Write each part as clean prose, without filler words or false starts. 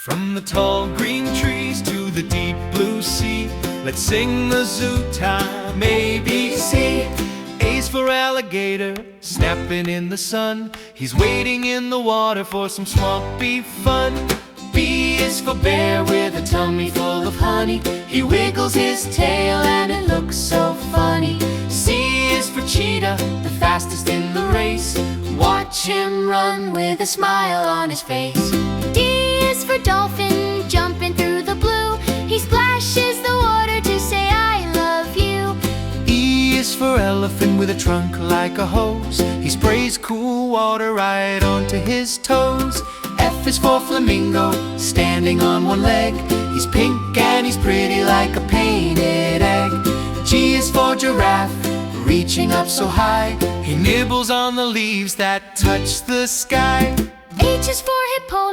From the tall green trees to the deep blue sea, let's sing the zoo time ABC. A's for alligator, snapping in the sun. He's wading in the water for some swampy fun. B is for bear with a tummy full of honey. He wiggles his tail and it looks so funny. C is for cheetah, the fastest in the race. Watch him run with a smile on his face. D is for dolphin, jumping through the blue. He splashes the water to say I love you. E is for elephant with a trunk like a hose. He sprays cool water right onto his toes. F is for flamingo, standing on one leg. He's pink and he's pretty like a painted egg. G is for giraffe, reaching up so high. He nibbles on the leaves that touch the sky. H is for hippo,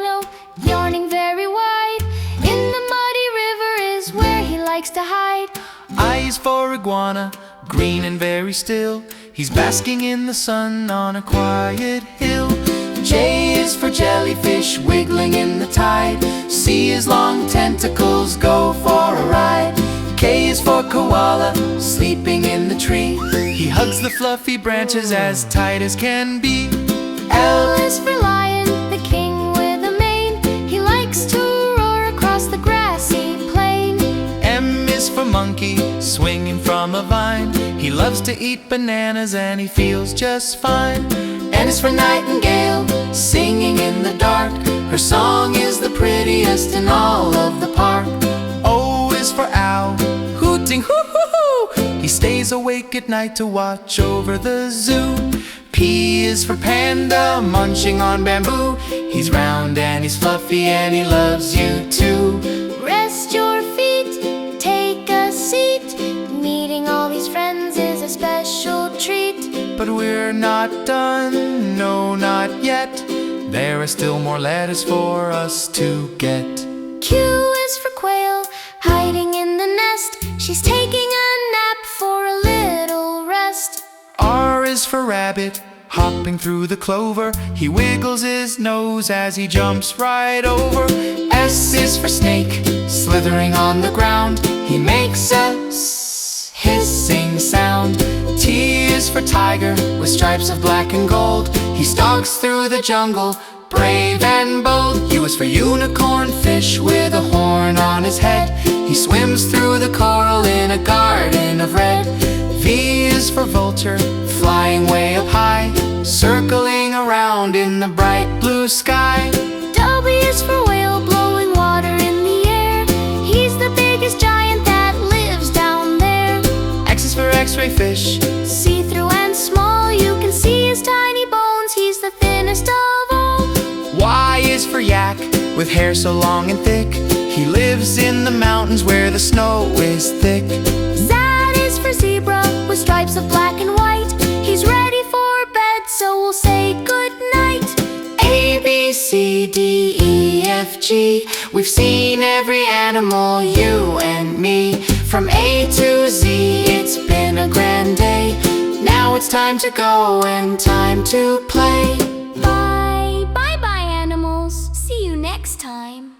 yawning very wide. In the muddy river is where he likes to hide. I is for iguana, green and very still. He's basking in the sun on a quiet hill. J is for jellyfish, wiggling in the tide. C is long tentacles, go for a ride. K is for koala, sleeping in the tree. He hugs the fluffy branches as tight as can be. L is for lion, the king with a mane. He likes to roar across the grassy plain. M is for monkey, swinging from a vine. He loves to eat bananas and he feels just fine. N is for nightingale, singing in the dark. Her song is the prettiest in all of the park. O is for owl, hooting hoo-hoo-hoo. He stays awake at night to watch over the zoo. P is for panda, munching on bamboo. He's round and he's fluffy and he loves you too. Rest your feet, take a seat. Meeting all these friends is a special treat. But we're not done, no, not yet. There are still more letters for us to get. Q is for quail, hiding in the nest. She's taking a nap for a little rest. R is for rabbit, hopping through the clover. He wiggles his nose as he jumps right over. S is for snake, slithering on the ground. He makes a hissing sound. T is for tiger, with stripes of black and gold. He stalks through the jungle, brave and bold. U is for unicorn fish, with a horn on his head. He swims through the coral in a garden of red. V is for vulture, flying way up high, circling around in the bright blue sky. W is for whale, blowing water in the air. He's the biggest giant that lives down there. X is for x-ray fish, see-through and small. You can see his tiny bones, he's the thinnest of all. Y is for yak, with hair so long and thick. He lives in the mountains where the snow is thick. Z is for zebra, with stripes of black and white. He's ready for bed, so we'll say good night. A, B, C, D, E, F, G. We've seen every animal, you and me. From A to Z, it's been a grand day. Now it's time to go and time to play. Bye, bye-bye animals. See you next time.